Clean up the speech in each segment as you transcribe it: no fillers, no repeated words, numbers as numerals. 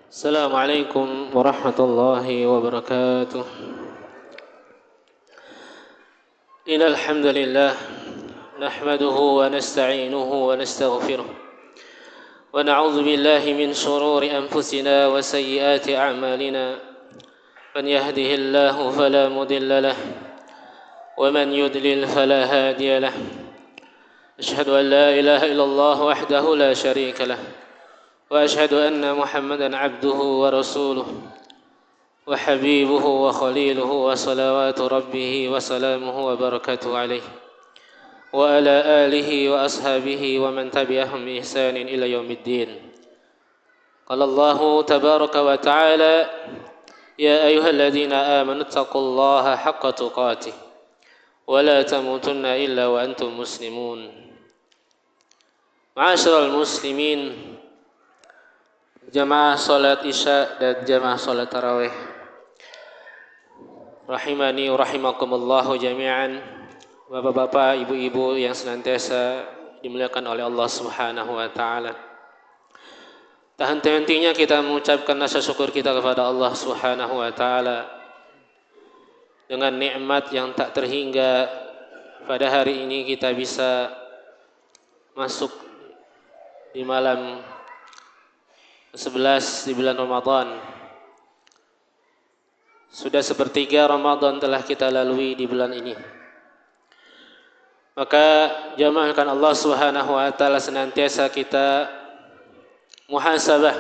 السلام عليكم ورحمة الله وبركاته. إن الحمد لله نحمده ونستعينه ونستغفره ونعوذ بالله من شرور أنفسنا وسيئات أعمالنا. من يهده الله فلا مضل له ومن يضلل فلا هادي له. أشهد أن لا إله إلا الله وحده لا شريك له وأشهد أن محمدًا عبده ورسوله وحبيبه وخليله وصلوات ربه وسلامه وبركاته عليه وعلى آله وأصحابه ومن تبعهم بإحسان إلى يوم الدين. قال الله تبارك وتعالى: يا أيها الذين آمنوا اتقوا الله حق تقاته ولا تموتن إلا وأنتم مسلمون. Ma'asyiral muslimin, jamaah salat isya dan jamaah salat tarawih rahimani wa rahimakumullahu jami'an. Bapak-bapak, ibu-ibu yang senantiasa dimuliakan oleh Allah Subhanahu wa taala. Tak henti-hentinya kita mengucapkan rasa syukur kita kepada Allah Subhanahu wa taala dengan nikmat yang tak terhingga. Pada hari ini kita bisa masuk di malam 11 di bulan Ramadan. Sudah sepertiga Ramadan telah kita lalui di bulan ini. Maka jamaahkan Allah Subhanahu wa taala senantiasa kita muhasabah,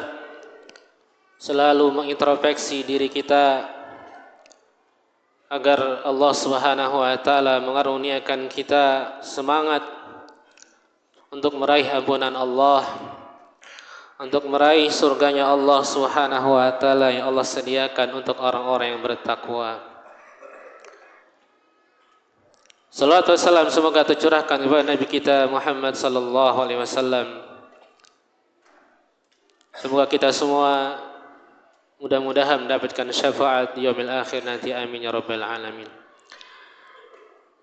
selalu mengintrospeksi diri kita agar Allah Subhanahu wa taala mengaruniakan kita semangat untuk meraih ampunan Allah, untuk meraih surganya Allah Subhanahu wa taala yang Allah sediakan untuk orang-orang yang bertakwa. Salawat wassalam semoga tercurahkan kepada Nabi kita Muhammad sallallahu alaihi wasallam. Semoga kita semua mudah-mudahan mendapatkan syafaat di yaumil akhir nanti, amin ya rabbal alamin.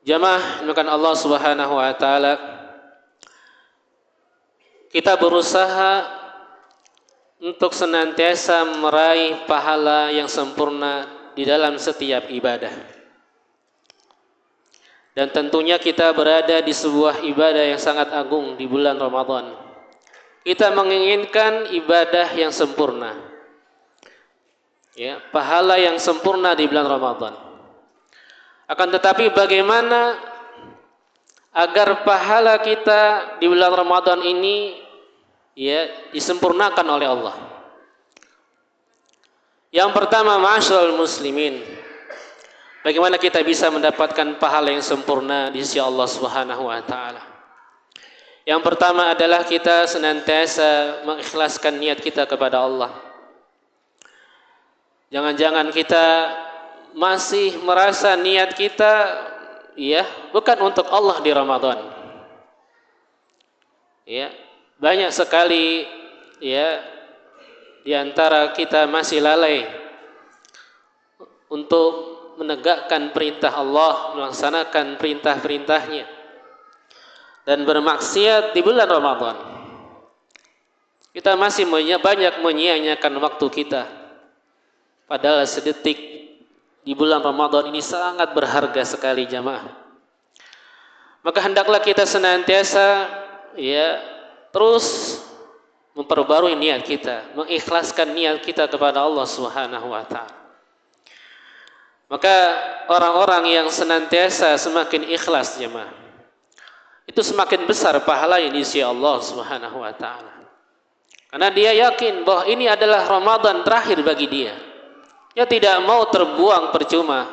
Jamaah dimuliakan Allah Subhanahu wa taala, kita berusaha untuk senantiasa meraih pahala yang sempurna di dalam setiap ibadah. Dan tentunya kita berada di sebuah ibadah yang sangat agung di bulan Ramadan. Kita menginginkan ibadah yang sempurna, ya, pahala yang sempurna di bulan Ramadan. Akan tetapi bagaimana agar pahala kita di bulan Ramadan ini, ya, disempurnakan oleh Allah? Yang pertama, ma'asyiral muslimin, bagaimana kita bisa mendapatkan pahala yang sempurna di sisi Allah Subhanahu wa taala? Yang pertama adalah kita senantiasa mengikhlaskan niat kita kepada Allah. Jangan-jangan kita masih merasa niat kita, ya, bukan untuk Allah di Ramadan. Ya, banyak sekali, ya, di antara kita masih lalai untuk menegakkan perintah Allah, melaksanakan perintah-perintahnya, dan bermaksiat di bulan Ramadan. Kita masih banyak menyia-nyiakan waktu kita, padahal sedetik di bulan Ramadan ini sangat berharga sekali, jamaah. Maka hendaklah kita senantiasa, ya, terus memperbarui niat kita, mengikhlaskan niat kita kepada Allah Subhanahu wa taala. Maka orang-orang yang senantiasa semakin ikhlas, jemaah, itu semakin besar pahalanya di sisi Allah Subhanahu wa taala. Karena dia yakin bahwa ini adalah Ramadan terakhir bagi dia. Dia tidak mau terbuang percuma.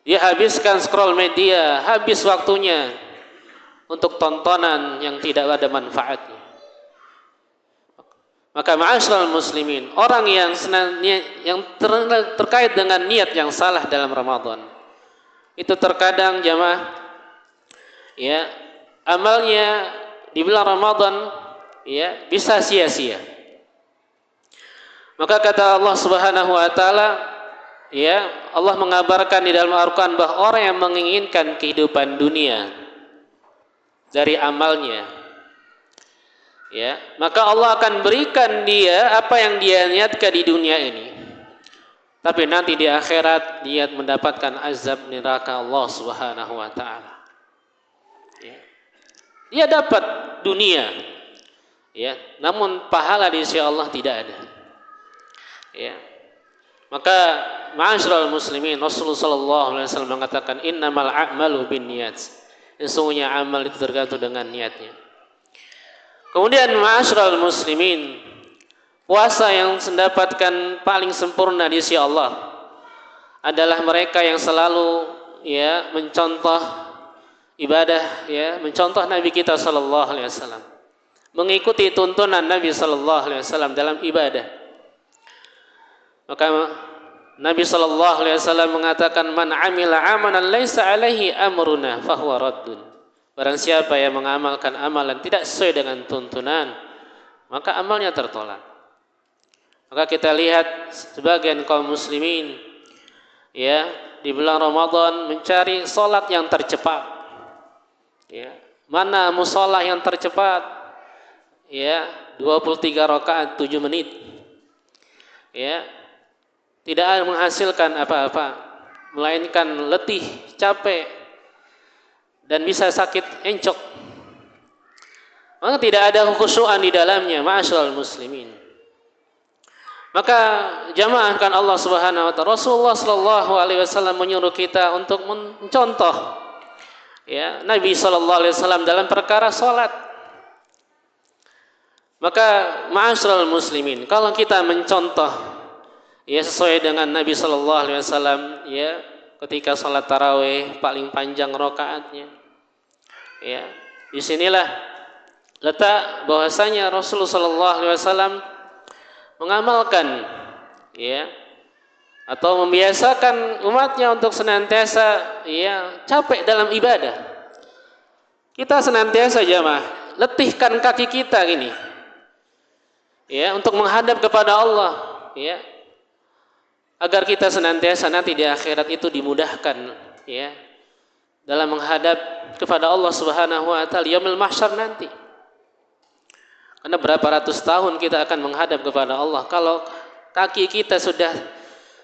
Dia habiskan scroll media, habis waktunya untuk tontonan yang tidak ada manfaatnya. Maka ma'asyiral muslimin, orang yang terkait dengan niat yang salah dalam Ramadan, itu terkadang, jamaah, ya, amalnya di bulan Ramadan, ya, bisa sia-sia. Maka kata Allah Subhanahu wa taala, ya, Allah mengabarkan di dalam Al-Qur'an bahwa orang yang menginginkan kehidupan dunia dari amalnya, ya, maka Allah akan berikan dia apa yang dia niatkan di dunia ini. Tapi nanti di akhirat dia mendapatkan azab neraka Allah Subhanahu wa taala. Ya. Dia dapat dunia, ya, namun pahala di sisi Allah tidak ada. Ya. Maka ma'asyiral muslimin, Rasulullah sallallahu alaihi wasallam mengatakan innamal a'malu binniyat. Sesungguhnya amal itu tergantung dengan niatnya. Kemudian ma'asyiral muslimin, puasa yang mendapatkan paling sempurna di sisi Allah adalah mereka yang selalu ya mencontoh ibadah, ya, mencontoh Nabi kita sallallahu alaihi wasallam, mengikuti tuntunan Nabi sallallahu alaihi wasallam dalam ibadah. Maka Nabi sallallahu alaihi wasallam mengatakan man amila amalan laisa alaihi amruna fahuwa raddun. Barang siapa yang mengamalkan amalan tidak sesuai dengan tuntunan, maka amalnya tertolak. Maka kita lihat sebagian kaum muslimin ya di bulan Ramadan mencari salat yang tercepat. Ya, mana musholah yang tercepat? Ya, 23 rakaat 7 menit. Ya, tidak menghasilkan apa-apa, melainkan letih, capek, dan bisa sakit encok. Maka tidak ada kekhusyuan di dalamnya, ma'asyiral muslimin. Maka jamaah kan Allah Subhanahu wa taala, Rasulullah sallallahu alaihi wasallam menyuruh kita untuk mencontoh ya Nabi sallallahu alaihi wasallam dalam perkara salat. Maka ma'asyiral muslimin, kalau kita mencontoh ya sesuai dengan Nabi sallallahu alaihi wasallam ya ketika salat tarawih paling panjang rakaatnya. Ya, disinilah letak bahwasanya Rasulullah sallallahu alaihi wasallam mengamalkan ya atau membiasakan umatnya untuk senantiasa ya capek dalam ibadah. Kita senantiasa jamaah letihkan kaki kita gini ya untuk menghadap kepada Allah ya agar kita senantiasa nanti di akhirat itu dimudahkan ya dalam menghadap kepada Allah Subhanahu wa taala yaumul mahsyar nanti. Karena berapa ratus tahun kita akan menghadap kepada Allah. Kalau kaki kita sudah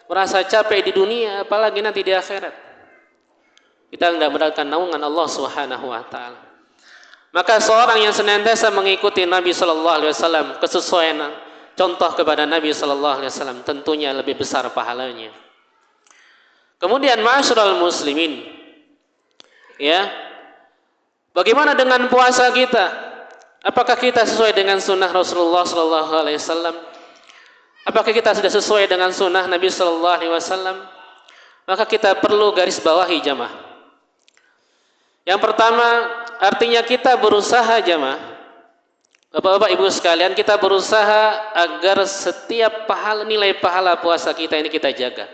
merasa capek di dunia, apalagi nanti di akhirat. Kita tidak mendapatkan naungan Allah Subhanahu wa taala. Maka seorang yang senantiasa mengikuti Nabi sallallahu alaihi wasallam, kesesuaian contoh kepada Nabi sallallahu alaihi wasallam tentunya lebih besar pahalanya. Kemudian ma'asyiral muslimin, ya, bagaimana dengan puasa kita? Apakah kita sesuai dengan sunnah Rasulullah sallallahu alaihi wasallam? Apakah kita sudah sesuai dengan sunnah Nabi sallallahu alaihi wasallam? Maka kita perlu garis bawahi jamaah. Yang pertama, artinya kita berusaha jamaah. Bapak-bapak Ibu sekalian, kita berusaha agar setiap nilai pahala puasa kita ini kita jaga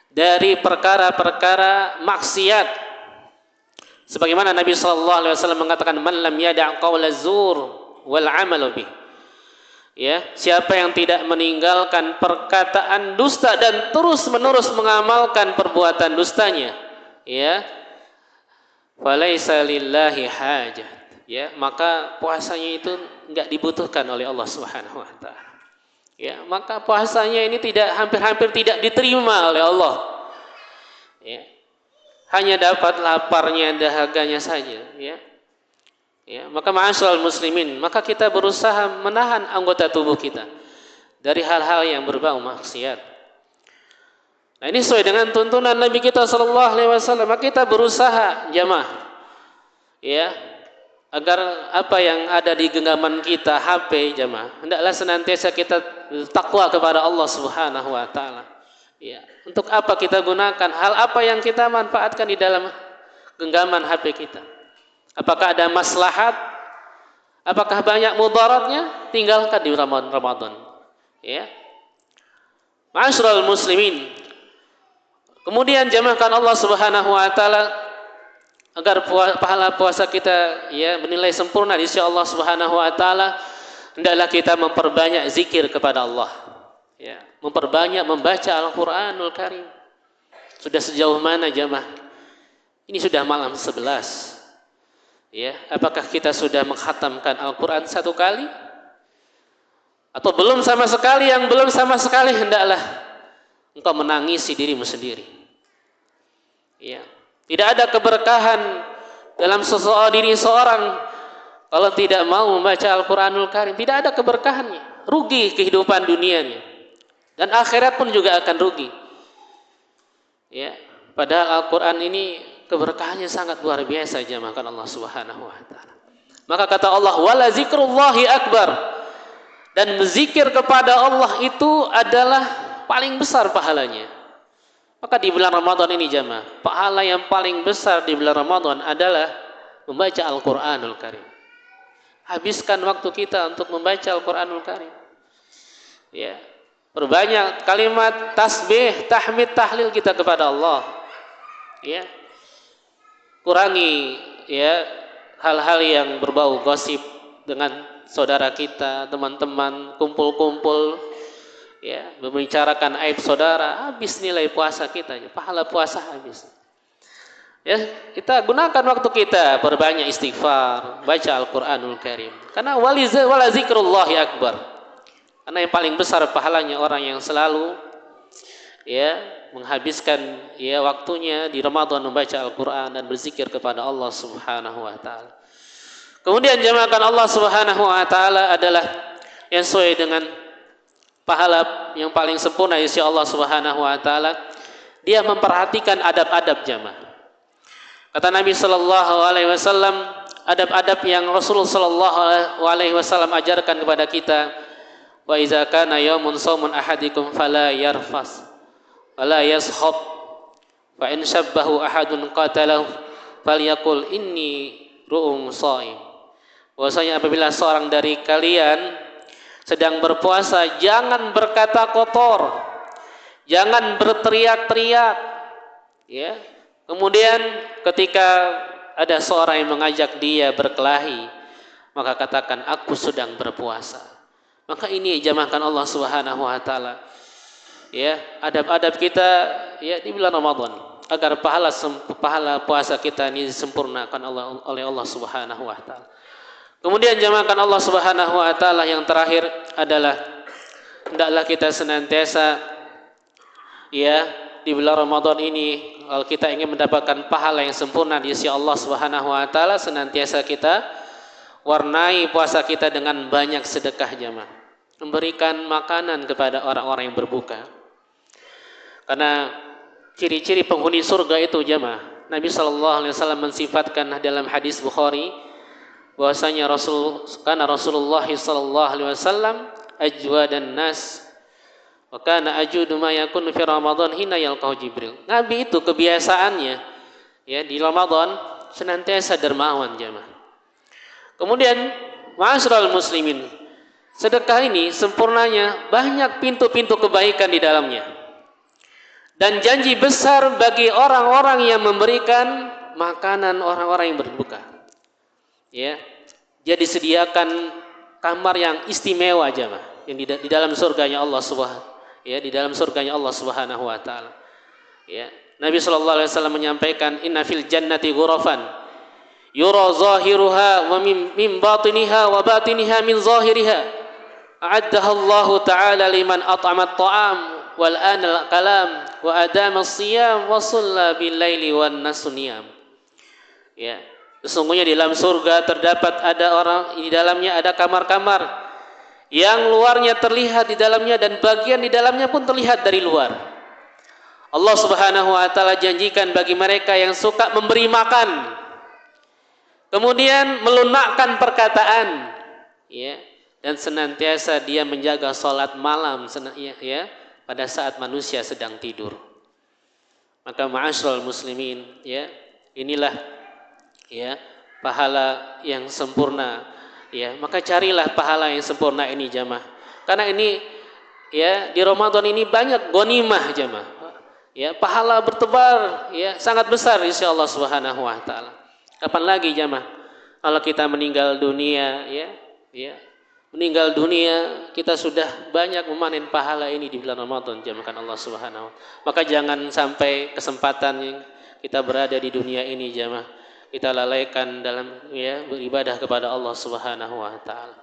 dari perkara-perkara maksiat. Sebagaimana Nabi sallallahu alaihi wasallam mengatakan man lam yada' qaula zur wal 'amal bih. Ya, siapa yang tidak meninggalkan perkataan dusta dan terus-menerus mengamalkan perbuatan dustanya, ya, falaisa lillahi hajat. Ya, maka puasanya itu enggak dibutuhkan oleh Allah Subhanahu wa taala. Ya, maka puasanya ini hampir-hampir tidak diterima oleh Allah. Ya. Hanya dapat laparnya, dahaganya saja, ya. Ya, maka ma'asyiral muslimin, maka kita berusaha menahan anggota tubuh kita dari hal-hal yang berbau maksiat. Nah, ini sesuai dengan tuntunan Nabi kita sallallahu alaihi wasallam. Maka kita berusaha jamaah ya agar apa yang ada di genggaman kita HP jamaah hendaklah senantiasa kita takwa kepada Allah Subhanahu wa taala. Ya, untuk apa kita gunakan? Hal apa yang kita manfaatkan di dalam genggaman HP kita? Apakah ada maslahat? Apakah banyak mudaratnya? Tinggalkan di Ramadan. Ya. Ma'asyiral muslimin. Kemudian jamaahkan Allah Subhanahu wa taala agar pahala puasa kita ya bernilai sempurna di sisi Allah Subhanahu wa taala, hendaklah kita memperbanyak zikir kepada Allah. Ya, memperbanyak membaca Al-Qur'anul Karim. Sudah sejauh mana jamaah? Ini sudah malam 11. Ya, apakah kita sudah menghatamkan Al-Quran 1 kali? Atau belum sama sekali? Yang belum sama sekali, hendaklah engkau menangisi dirimu sendiri. Ya. Tidak ada keberkahan dalam diri seorang kalau tidak mau membaca Al-Quranul Karim. Tidak ada keberkahannya. Rugi kehidupan dunianya. Dan akhirat pun juga akan rugi. Ya. Padahal Al-Quran ini keberkahannya sangat luar biasa, jamaah Allah Subhanahu wa taala. Maka kata Allah, wala zikrullahi akbar. Dan berzikir kepada Allah itu adalah paling besar pahalanya. Maka di bulan Ramadan ini jamaah, pahala yang paling besar di bulan Ramadan adalah membaca Al-Qur'anul Karim. Habiskan waktu kita untuk membaca Al-Qur'anul Karim. Ya. Perbanyak kalimat tasbih, tahmid, tahlil kita kepada Allah. Ya. Kurangi ya hal-hal yang berbau gosip dengan saudara kita, teman-teman, kumpul-kumpul ya, membicarakan aib saudara, habis nilai puasa kita, pahala puasa habis. Ya, kita gunakan waktu kita perbanyak istighfar, baca Al-Qur'anul Karim. Karena wala zikrullahi akbar. Karena yang paling besar pahalanya orang yang selalu ya menghabiskan ya waktunya di Ramadan membaca Al-Qur'an dan berzikir kepada Allah Subhanahu wa taala. Kemudian jamaahkan Allah Subhanahu wa taala adalah yang sesuai dengan pahala yang paling sempurna di sisi Allah Subhanahu wa taala. Dia memperhatikan adab-adab jamaah. Kata Nabi sallallahu alaihi wasallam, adab-adab yang Rasulullah sallallahu alaihi wasallam ajarkan kepada kita, wa iza kana yaumun shaumun ahadikum fala yarfas wala yashab fa in shabbahu ahadun qatalahu falyaqul inni ru'um shaim. Bahwasanya apabila seorang dari kalian sedang berpuasa, jangan berkata kotor, jangan berteriak-teriak, ya. Kemudian ketika ada seorang yang mengajak dia berkelahi, maka katakan aku sedang berpuasa. Maka ini jamaahkan Allah Subhanahu wa taala. Ya, adab-adab kita ya di bulan Ramadan agar pahala puasa kita ini disempurnakan oleh Allah Subhanahu wa taala. Kemudian jamaahkan Allah Subhanahu wa taala, yang terakhir adalah hendaklah kita senantiasa ya di bulan Ramadan ini, kalau kita ingin mendapatkan pahala yang sempurna di sisi Allah Subhanahu wa taala, senantiasa kita warnai puasa kita dengan banyak sedekah jamaah. Memberikan makanan kepada orang-orang yang berbuka. Karena ciri-ciri penghuni surga itu jamaah, Nabi sallallahu alaihi wasallam mensifatkan dalam hadis Bukhari bahwasanya Rasulullah sallallahu alaihi wasallam ajwadan nas wa kana ajudu ma yakunu fi Ramadan hina yalqahu Jibril. Nabi itu kebiasaannya ya di Ramadan senantiasa dermawan jamaah. Kemudian ma'asyiral muslimin, sedekah ini sempurnanya banyak pintu-pintu kebaikan di dalamnya. Dan janji besar bagi orang-orang yang memberikan makanan orang-orang yang berbuka. Ya, dia disediakan kamar yang istimewa jemaah, yang di dalam surganya Allah Subhanahu, ya, di dalam surganya Allah Subhanahu wa taala. Ya, Nabi sallallahu alaihi wasallam menyampaikan, inna fil jannati ghurafan yura zahiruha wa min batiniha wa batiniha min zahiriha a'addaha Allah taala liman at'ama at-ta'am wal anal kalam wa adama as-siyam wa shalla bil laili wan nasu niyam. Ya, sesungguhnya di dalam surga terdapat ada orang, di dalamnya ada kamar-kamar yang luarnya terlihat di dalamnya dan bagian di dalamnya pun terlihat dari luar. Allah Subhanahu wa taala janjikan bagi mereka yang suka memberi makan, kemudian melunakkan perkataan, ya, dan senantiasa dia menjaga salat malam, ya, pada saat manusia sedang tidur. Maka ma'asyiral muslimin, ya, inilah ya pahala yang sempurna, ya. Maka carilah pahala yang sempurna ini jamaah. Karena ini ya di Ramadan ini banyak ghanimah jamaah. Ya, pahala bertebar ya sangat besar insyaallah Subhanahu wa taala. Kapan lagi jamaah kalau kita meninggal dunia, ya meninggal dunia kita sudah banyak memanen pahala ini di bulan Ramadan jamaahkan Allah Subhanahu. Maka jangan sampai kesempatan kita berada di dunia ini jamaah kita lalaikan dalam beribadah kepada Allah Subhanahu wa taala.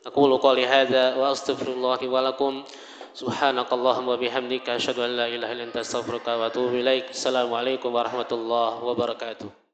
Aqulu qouli hadza wa astaghfirullah wa lakum. Subhanakallahumma bihamdika asyhadu an la ilaha illa anta astaghfiruka wa atubu ilaik. Assalamualaikum warahmatullahi wabarakatuh.